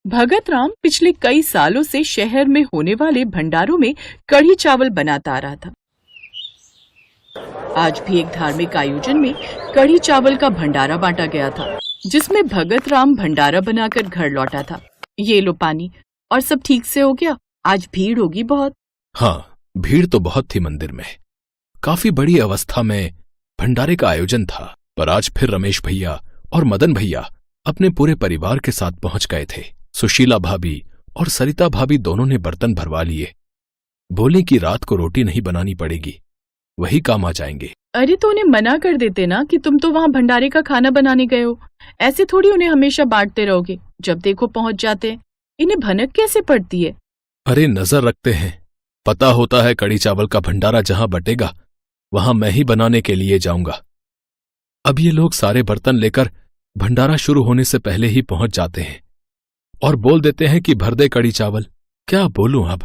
भगत राम पिछले कई सालों से शहर में होने वाले भंडारों में कढ़ी चावल बनाता आ रहा था। आज भी एक धार्मिक आयोजन में कढ़ी चावल का भंडारा बांटा गया था, जिसमें भगत राम भंडारा बनाकर घर लौटा था। ये लो पानी। और सब ठीक से हो गया? आज भीड़ होगी बहुत। हाँ, भीड़ तो बहुत थी मंदिर में। काफी बड़ी अवस्था में भंडारे का आयोजन था, पर आज फिर रमेश भैया और मदन भैया अपने पूरे परिवार के साथ पहुंच गए थे। सुशीला भाभी और सरिता भाभी दोनों ने बर्तन भरवा लिए। बोले कि रात को रोटी नहीं बनानी पड़ेगी, वही काम आ जाएंगे। अरे तो उन्हें मना कर देते ना कि तुम तो वहाँ भंडारे का खाना बनाने गए हो। ऐसे थोड़ी उन्हें हमेशा बांटते रहोगे, जब देखो पहुंच जाते हैं। इन्हें भनक कैसे पड़ती है? अरे नजर रखते हैं, पता होता है कढ़ी चावल का भंडारा जहां बटेगा वहां मैं ही बनाने के लिए जाऊंगा। अब ये लोग सारे बर्तन लेकर भंडारा शुरू होने से पहले ही पहुंच जाते हैं और बोल देते हैं कि भर दे कढ़ी चावल। क्या बोलूं अब,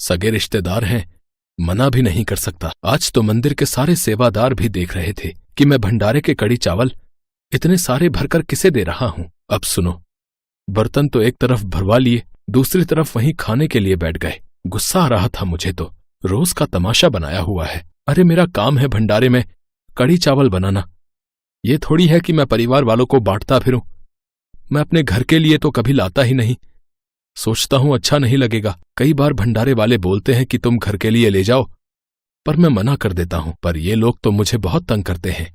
सगे रिश्तेदार हैं, मना भी नहीं कर सकता। आज तो मंदिर के सारे सेवादार भी देख रहे थे कि मैं भंडारे के कढ़ी चावल इतने सारे भरकर किसे दे रहा हूं। अब सुनो, बर्तन तो एक तरफ भरवा लिए, दूसरी तरफ वहीं खाने के लिए बैठ गए। गुस्सा आ रहा था मुझे तो, रोज का तमाशा बनाया हुआ है। अरे मेरा काम है भंडारे में कढ़ी चावल बनाना, ये थोड़ी है कि मैं परिवार वालों को बांटता फिरूं। मैं अपने घर के लिए तो कभी लाता ही नहीं। सोचता हूं अच्छा नहीं लगेगा। कई बार भंडारे वाले बोलते हैं कि तुम घर के लिए ले जाओ, पर मैं मना कर देता हूं। पर ये लोग तो मुझे बहुत तंग करते हैं।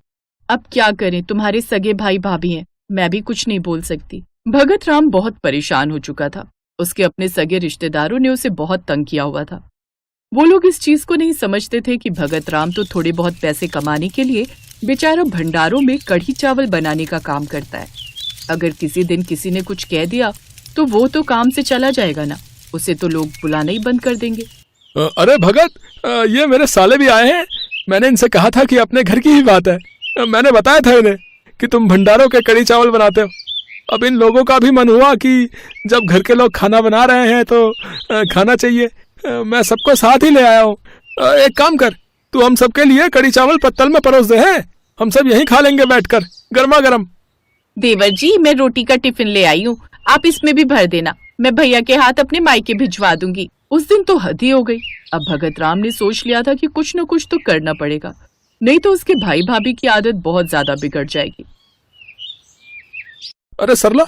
अब क्या करें, तुम्हारे सगे भाई भाभी हैं, मैं भी कुछ नहीं बोल सकती। भगत राम बहुत परेशान हो चुका था। उसके अपने सगे रिश्तेदारों ने उसे बहुत तंग किया हुआ था। वो लोग इस चीज को नहीं समझते थे कि भगत राम तो थोड़े बहुत पैसे कमाने के लिए बेचारा भंडारों में कढ़ी चावल बनाने का काम करता है। अगर किसी दिन किसी ने कुछ कह दिया तो वो तो काम से चला जाएगा ना, उसे तो लोग बुलाना ही बंद कर देंगे। अरे भगत, ये मेरे साले भी आए हैं। मैंने इनसे कहा था कि अपने घर की ही बात है। मैंने बताया था इन्हें कि तुम भंडारों के कढ़ी चावल बनाते हो। अब इन लोगों का भी मन हुआ कि जब घर के लोग खाना बना रहे हैं तो खाना चाहिए। मैं सबको साथ ही ले आया हूँ। एक काम कर, तू हम सबके लिए कढ़ी चावल पत्तल में परोस दे। हैं, हम सब यहीं खा लेंगे बैठकर, गर्मा गर्म। देवर जी, मैं रोटी का टिफिन ले आई हूँ, आप इसमें भी भर देना। मैं भैया के हाथ अपने मायके भिजवा दूंगी। उस दिन तो हद ही हो गई। अब भगत राम ने सोच लिया था कि कुछ न कुछ तो करना पड़ेगा, नहीं तो उसके भाई भाभी की आदत बहुत ज्यादा बिगड़ जाएगी। अरे सरला,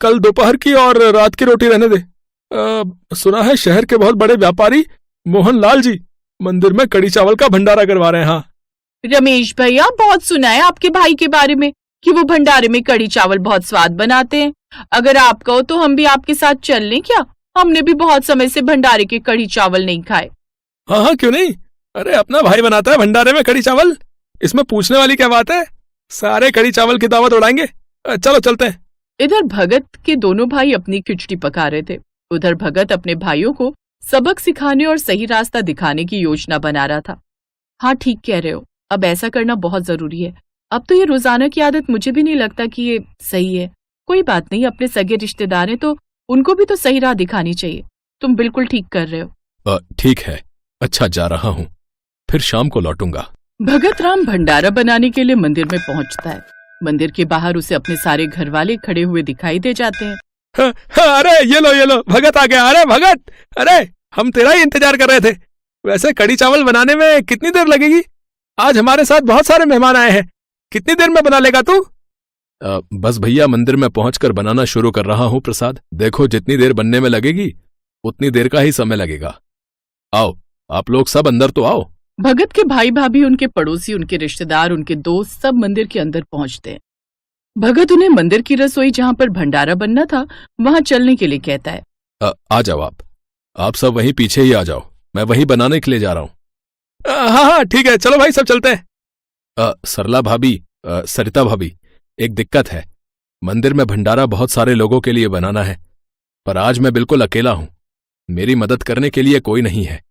कल दोपहर की और रात की रोटी रहने दे। सुना है शहर के बहुत बड़े व्यापारी मोहन लाल जी मंदिर में कढ़ी चावल का भंडारा करवा रहे हैं। हाँ रमेश भैया, बहुत सुना है आपके भाई के बारे में कि वो भंडारे में कढ़ी चावल बहुत स्वाद बनाते हैं। अगर आप कहो तो हम भी आपके साथ चल लें क्या? हमने भी बहुत समय से भंडारे के कढ़ी चावल नहीं खाए। हाँ हाँ, क्यों नहीं। अरे अपना भाई बनाता है भंडारे में कढ़ी चावल, इसमें पूछने वाली क्या बात है। सारे कढ़ी चावल की दावत उड़ाएंगे। चलो चलते हैं। इधर भगत के दोनों भाई अपनी खिचड़ी पका रहे थे, उधर भगत अपने भाइयों को सबक सिखाने और सही रास्ता दिखाने की योजना बना रहा था। हाँ ठीक कह रहे हो, अब ऐसा करना बहुत जरूरी है। अब तो ये रोजाना की आदत मुझे भी नहीं लगता कि ये सही है। कोई बात नहीं, अपने सगे रिश्तेदार हैं तो उनको भी तो सही राह दिखानी चाहिए। तुम बिल्कुल ठीक कर रहे हो। ठीक है, अच्छा जा रहा हूँ, फिर शाम को लौटूंगा। भगत राम भंडारा बनाने के लिए मंदिर में पहुंचता है। मंदिर के बाहर उसे अपने सारे घर वाले खड़े हुए दिखाई दे जाते हैं। अरे ये लो भगत आ गया। अरे भगत, अरे हम तेरा ही इंतजार कर रहे थे। वैसे कढ़ी चावल बनाने में कितनी देर लगेगी? आज हमारे साथ बहुत सारे मेहमान आए हैं, कितनी देर में बना लेगा तू? बस भैया, मंदिर में पहुंचकर बनाना शुरू कर रहा हूं प्रसाद। देखो जितनी देर बनने में लगेगी उतनी देर का ही समय लगेगा। आओ, आप लोग सब अंदर तो आओ। भगत के भाई भाभी, उनके पड़ोसी, उनके रिश्तेदार, उनके दोस्त सब मंदिर के अंदर पहुंचते हैं। भगत उन्हें मंदिर की रसोई जहां पर भंडारा बनना था वहां चलने के लिए कहता है। आ जाओ आप सब वहीं पीछे ही आ जाओ, मैं वहीं बनाने के लिए जा रहा हूँ। हाँ ठीक है, चलो भाई सब चलते हैं। सरला भाभी, सरिता भाभी, एक दिक्कत है। मंदिर में भंडारा बहुत सारे लोगों के लिए बनाना है, पर आज मैं बिल्कुल अकेला हूं। मेरी मदद करने के लिए कोई नहीं है।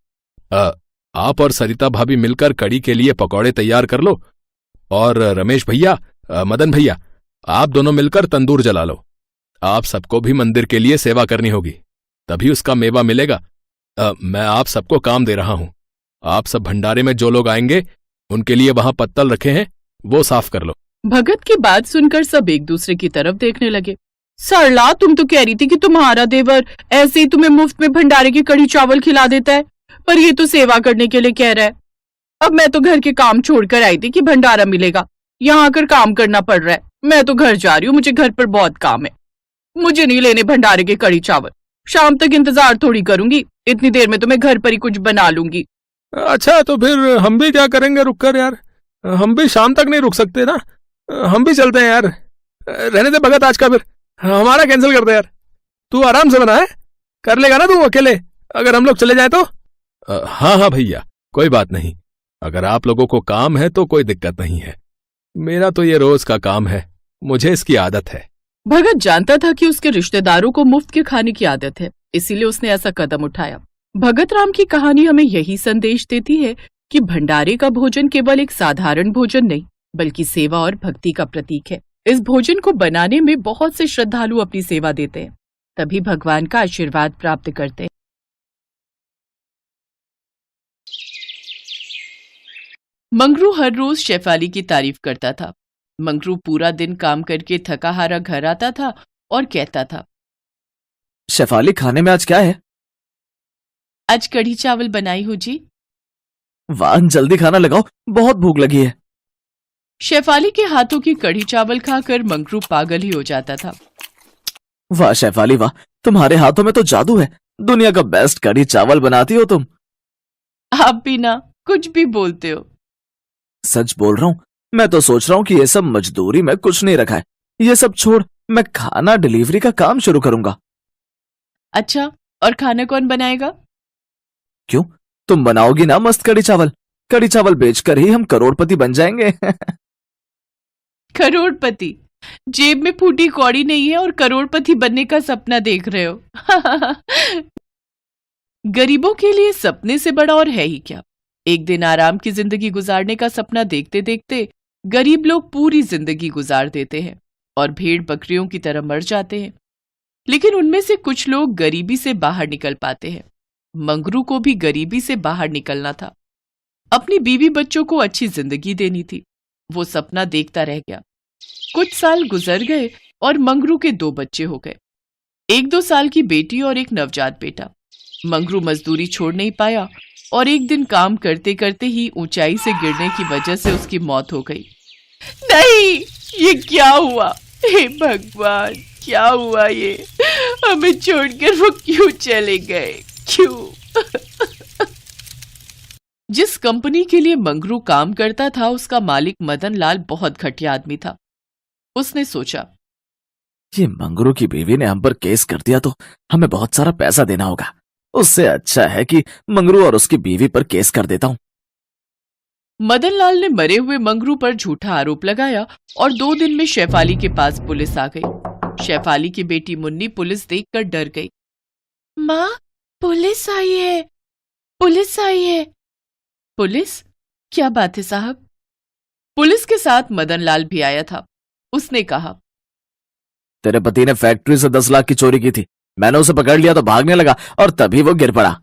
आप और सरिता भाभी मिलकर कढ़ी के लिए पकौड़े तैयार कर लो, और रमेश भैया, मदन भैया, आप दोनों मिलकर तंदूर जला लो। आप सबको भी मंदिर के लिए सेवा करनी होगी, तभी उसका मेवा मिलेगा। मैं आप सबको काम दे रहा हूं। आप सब भंडारे में जो लोग आएंगे उनके लिए वहां पत्तल रखे हैं, वो साफ कर लो। भगत की बात सुनकर सब एक दूसरे की तरफ देखने लगे। सरला, तुम तो कह रही थी कि तुम्हारा देवर ऐसे ही तुम्हें मुफ्त में भंडारे की कढ़ी चावल खिला देता है, पर ये तो सेवा करने के लिए कह रहा है। अब मैं तो घर के काम छोड़कर आई थी कि भंडारा मिलेगा, यहाँ आकर काम करना पड़ रहा है। मैं तो घर जा रही हूँ, मुझे घर पर बहुत काम है। मुझे नहीं लेने भंडारे के कढ़ी चावल। शाम तक इंतजार थोड़ी करूंगी, इतनी देर में तो मैं घर पर ही कुछ बना लूंगी। अच्छा, तो फिर हम भी क्या करेंगे रुक कर यार? हम भी शाम तक नहीं रुक सकते ना, हम भी चलते हैं यार। रहने दे भगत, आज का फिर हमारा कैंसिल कर दे यार। तू आराम से बना है, कर लेगा ना तू अकेले अगर हम लोग चले जाए तो? हाँ हाँ भैया, कोई बात नहीं। अगर आप लोगों को काम है तो कोई दिक्कत नहीं है, मेरा तो ये रोज का काम है, मुझे इसकी आदत है। भगत जानता था कि उसके रिश्तेदारों को मुफ्त के खाने की आदत है, इसीलिए उसने ऐसा कदम उठाया। भगत राम की कहानी हमें यही संदेश देती है कि भंडारे का भोजन केवल एक साधारण भोजन नहीं, बल्कि सेवा और भक्ति का प्रतीक है। इस भोजन को बनाने में बहुत से श्रद्धालु अपनी सेवा देते हैं, तभी भगवान का आशीर्वाद प्राप्त करते हैं। मंगरू हर रोज शेफाली की तारीफ करता था। मंगरू पूरा दिन काम करके थका हारा घर आता था और कहता था, शेफाली, खाने में आज क्या है? आज कढ़ी चावल बनाई हूँ जी। वाह, जल्दी खाना लगाओ, बहुत भूख लगी है। शेफाली के हाथों की कढ़ी चावल खाकर मंगरू पागल ही हो जाता था। वाह शेफाली वाह, तुम्हारे हाथों में तो जादू है, दुनिया का बेस्ट कढ़ी चावल बनाती हो तुम। आप भी ना कुछ भी बोलते हो। सच बोल रहा हूँ, मैं तो सोच रहा हूँ कि ये सब मजदूरी में कुछ नहीं रखा है, ये सब छोड़ मैं खाना डिलीवरी का काम शुरू करूंगा। अच्छा, और खाना कौन बनाएगा? क्यों, तुम बनाओगी ना मस्त कढ़ी चावल? कढ़ी चावल बेचकर ही हम करोड़पति बन जाएंगे। करोड़पति? जेब में फूटी कौड़ी नहीं है और करोड़पति बनने का सपना देख रहे हो? गरीबों के लिए सपने से बड़ा और है ही क्या। एक दिन आराम की जिंदगी गुजारने का सपना देखते देखते गरीब लोग पूरी जिंदगी गुजार देते हैं और भेड़ बकरियों की तरह मर जाते हैं। लेकिन उनमें से कुछ लोग गरीबी से बाहर निकल पाते हैं। मंगरू को भी गरीबी से बाहर निकलना था, अपनी बीवी बच्चों को अच्छी जिंदगी देनी थी। वो सपना देखता रह गया। कुछ साल गुजर गए और मंगरू के 2 बच्चे हो गए, 1-2 साल की बेटी और एक नवजात बेटा। मंगरू मजदूरी छोड़ नहीं पाया और एक दिन काम करते करते ही ऊंचाई से गिरने की वजह से उसकी मौत हो गई। नहीं, ये क्या हुआ? हे भगवान, क्या हुआ ये? हमें छोड़कर वो क्यों चले गए? क्यों? जिस कंपनी के लिए मंगरू काम करता था, उसका मालिक मदन लाल बहुत घटिया आदमी था। उसने सोचा, ये मंगरू की बीवी ने हम पर केस कर दिया तो हमें बहुत सारा पैसा देना होगा, उससे अच्छा है कि मंगरू और उसकी बीवी पर केस कर देता हूं। मदन लाल ने मरे हुए मंगरू पर झूठा आरोप लगाया और 2 दिन में शेफाली के पास पुलिस आ गई। शेफाली की बेटी मुन्नी पुलिस देखकर डर गई। माँ, पुलिस आई है, पुलिस आई है। पुलिस? क्या बात है साहब? पुलिस के साथ मदन लाल भी आया था। उसने कहा, तेरे पति ने फैक्ट्री से 10 लाख की चोरी की थी, मैंने उसे पकड़ लिया तो भागने लगा और तभी वो गिर पड़ा।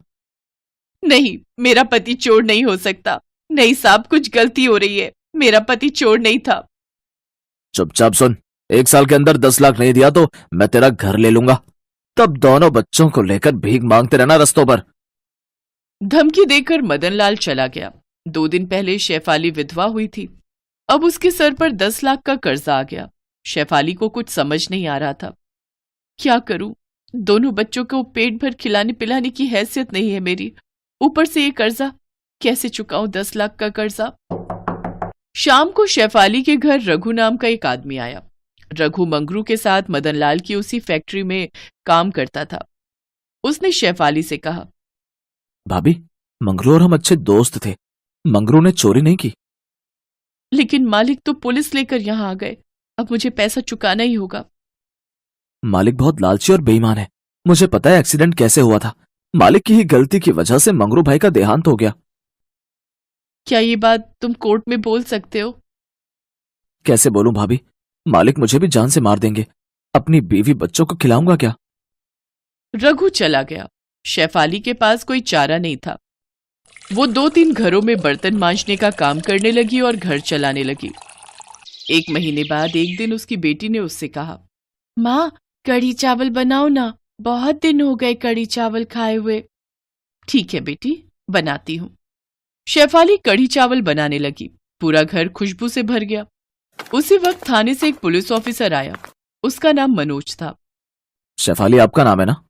नहीं, मेरा पति चोर नहीं हो सकता। नहीं साहब, कुछ गलती हो रही है, मेरा पति चोर नहीं था। चुपचाप सुन, 1 साल के अंदर 10 लाख नहीं दिया तो मैं तेरा घर ले लूंगा, तब दोनों बच्चों को लेकर भीख मांगते रहना रस्तों पर। धमकी देकर मदन लाल चला गया। 2 दिन पहले शेफाली विधवा हुई थी, अब उसके सर पर 10 लाख का कर्जा आ गया। शेफाली को कुछ समझ नहीं आ रहा था। क्या करूं? दोनों बच्चों को पेट भर खिलाने पिलाने की हैसियत नहीं है मेरी, ऊपर से ये कर्जा कैसे चुकाऊं? 10 लाख का कर्जा। शाम को शेफाली के घर रघु नाम का एक आदमी आया। रघु मंगरू के साथ मदन लाल की उसी फैक्ट्री में काम करता था। उसने शेफाली से कहा, भाभी, मंगरू और हम अच्छे दोस्त थे, मंगरू ने चोरी नहीं की। लेकिन मालिक तो पुलिस लेकर यहाँ आ गए, अब मुझे पैसा चुकाना ही होगा। मालिक बहुत लालची और बेईमान है, मुझे पता है एक्सीडेंट कैसे हुआ था। मालिक की ही गलती की वजह से मंगरू भाई का देहांत हो गया। क्या ये बात तुम कोर्ट में बोल सकते हो? कैसे बोलूं भाभी, मालिक मुझे भी जान से मार देंगे, अपनी बीवी बच्चों को खिलाऊंगा क्या? रघु चला गया। शेफाली के पास कोई चारा नहीं था। वो 2-3 घरों में बर्तन मांजने का काम करने लगी और घर चलाने लगी। 1 महीने बाद एक दिन उसकी बेटी ने उससे कहा, माँ, कढ़ी चावल बनाओ ना, बहुत दिन हो गए कढ़ी चावल खाए हुए। ठीक है बेटी, बनाती हूँ। शेफाली कढ़ी चावल बनाने लगी। पूरा घर खुशबू से भर गया। उसी वक्त थाने से एक पुलिस ऑफिसर आया। उसका नाम मनोज था। शेफाली आपका नाम है ना?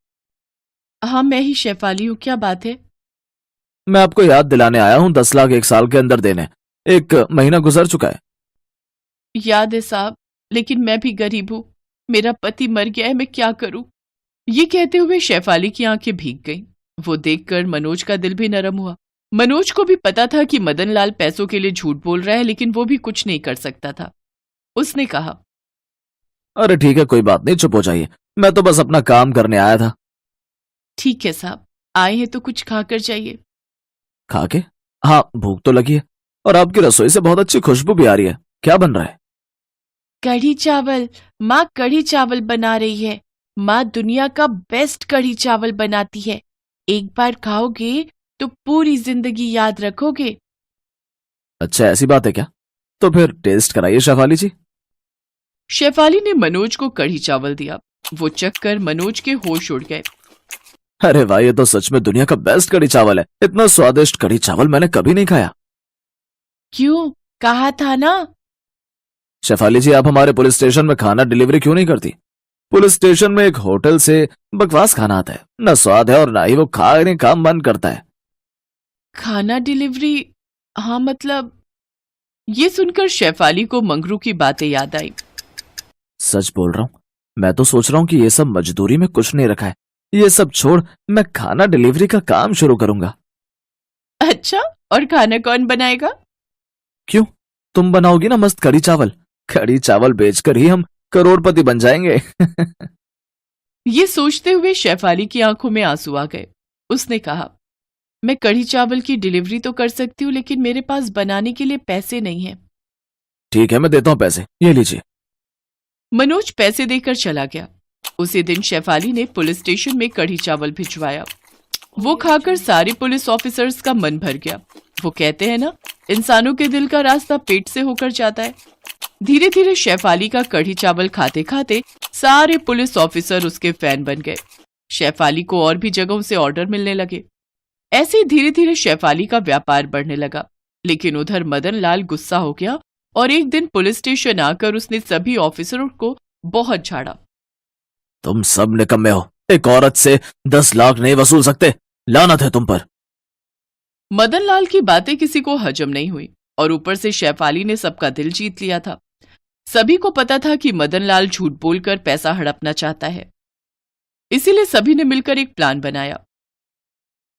हाँ, मैं ही शेफाली हूँ। क्या बात है? मैं आपको याद दिलाने आया हूँ 10 लाख 1 साल के अंदर देने। 1 महीना गुजर चुका है। याद है साहब, लेकिन मैं भी गरीब हूँ। मेरा पति मर गया है, मैं क्या करूँ? ये कहते हुए शेफाली की आंखें भीग गईं। वो देखकर मनोज का दिल भी नरम हुआ। मनोज को भी पता था कि मदन लाल पैसों के लिए झूठ बोल रहा है, लेकिन वो भी कुछ नहीं कर सकता था। उसने कहा, अरे ठीक है, कोई बात नहीं, चुप हो जाइए। मैं तो बस अपना काम करने आया था। ठीक है साहब, आए हैं तो कुछ खाकर जाइए। खा के? हाँ, भूख तो लगी है। और आपकी रसोई से बहुत अच्छी खुशबू भी आ रही है। क्या बन रहा है? कढ़ी चावल। माँ कढ़ी चावल बना रही है। माँ दुनिया का बेस्ट कढ़ी चावल बनाती है। एक बार खाओगे तो पूरी जिंदगी याद रखोगे। अच्छा, ऐसी बात है क्या? तो फिर टेस्ट कराइए शेफाली जी। शेफाली ने मनोज को कढ़ी चावल दिया। वो चखकर मनोज के होश उड़ गए। अरे वाह, ये तो सच में दुनिया का बेस्ट कढ़ी चावल है। इतना स्वादिष्ट कढ़ी चावल मैंने कभी नहीं खाया। क्यों? कहा था ना। शेफाली जी, आप हमारे पुलिस स्टेशन में खाना डिलीवरी क्यों नहीं करती? पुलिस स्टेशन में एक होटल से बकवास खाना आता है, न स्वाद है और ना ही वो खाने का मन करता है। खाना डिलीवरी? हाँ मतलब। ये सुनकर शेफाली को मंगरू की बातें याद आई। सच बोल रहा हूँ, मैं तो सोच रहा हूँ कि ये सब मजदूरी में कुछ नहीं रखा है। ये सब छोड़ मैं खाना डिलीवरी का काम शुरू करूंगा। अच्छा, और खाना कौन बनाएगा? क्यों, तुम बनाओगी ना मस्त कढ़ी चावल। कढ़ी चावल बेचकर ही हम करोड़पति बन जाएंगे। ये सोचते हुए शेफाली की आंखों में आंसू आ गए। उसने कहा, मैं कढ़ी चावल की डिलीवरी तो कर सकती हूँ, लेकिन मेरे पास बनाने के लिए पैसे नहीं हैं। ठीक है, मैं देता हूँ पैसे, ये लीजिए। मनोज पैसे देकर चला गया। उसी दिन शेफाली ने पुलिस स्टेशन में कढ़ी चावल भिजवाया। वो खाकर सारे पुलिस ऑफिसर्स का मन भर गया। वो कहते हैं ना, इंसानों के दिल का रास्ता पेट से होकर जाता है। धीरे धीरे शेफाली का कढ़ी चावल खाते खाते सारे पुलिस ऑफिसर उसके फैन बन गए। शेफाली को और भी जगहों से ऑर्डर मिलने लगे। ऐसे ही धीरे धीरे शेफाली का व्यापार बढ़ने लगा। लेकिन उधर मदन लाल गुस्सा हो गया और एक दिन पुलिस स्टेशन आकर उसने सभी ऑफिसरों को बहुत झाड़ा। तुम सब निकम्मे हो, एक औरत से 10 लाख नहीं वसूल सकते, लानत है तुम पर। मदन लाल की बातें किसी को हजम नहीं हुई और ऊपर से शेफाली ने सबका दिल जीत लिया था। सभी को पता था कि मदन लाल झूठ बोलकर पैसा हड़पना चाहता है। इसीलिए सभी ने मिलकर एक प्लान बनाया।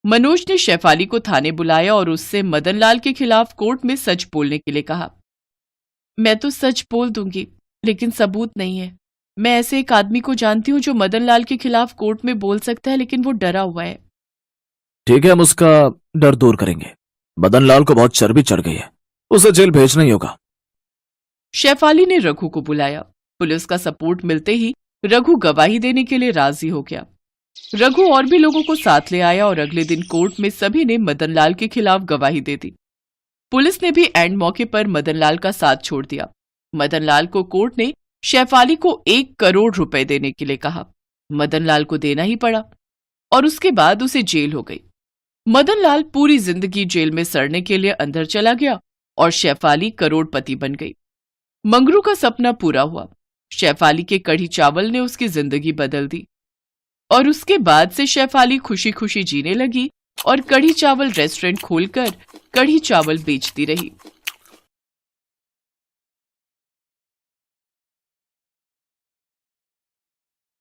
मनोज ने शेफाली को थाने बुलाया और उससे मदन लाल के खिलाफ कोर्ट में सच बोलने के लिए कहा। मैं तो सच बोल दूंगी, लेकिन सबूत नहीं है। मैं ऐसे एक आदमी को जानती हूँ जो मदन लाल के खिलाफ कोर्ट में बोल सकता है, लेकिन वो डरा हुआ है। ठीक है, हम उसका डर दूर करेंगे। मदन लाल को बहुत चर्बी चढ़ गई है, उसे जेल भेजना ही होगा। शेफाली ने रघु को बुलाया। पुलिस का सपोर्ट मिलते ही रघु गवाही देने के लिए राजी हो गया। रघु और भी लोगों को साथ ले आया और अगले दिन कोर्ट में सभी ने मदन लाल के खिलाफ गवाही दे दी। पुलिस ने भी एंड मौके पर मदन लाल का साथ छोड़ दिया। मदन लाल को कोर्ट ने शेफाली को 1 करोड़ रुपए देने के लिए कहा। मदन लाल को देना ही पड़ा और उसके बाद उसे जेल हो गई। मदन लाल पूरी जिंदगी जेल में सड़ने के लिए अंदर चला गया और शेफाली करोड़पति बन गई। मंगरू का सपना पूरा हुआ। शेफाली के कढ़ी चावल ने उसकी जिंदगी बदल दी और उसके बाद से शेफाली खुशी खुशी जीने लगी और कढ़ी चावल रेस्टोरेंट खोलकर कढ़ी चावल बेचती रही।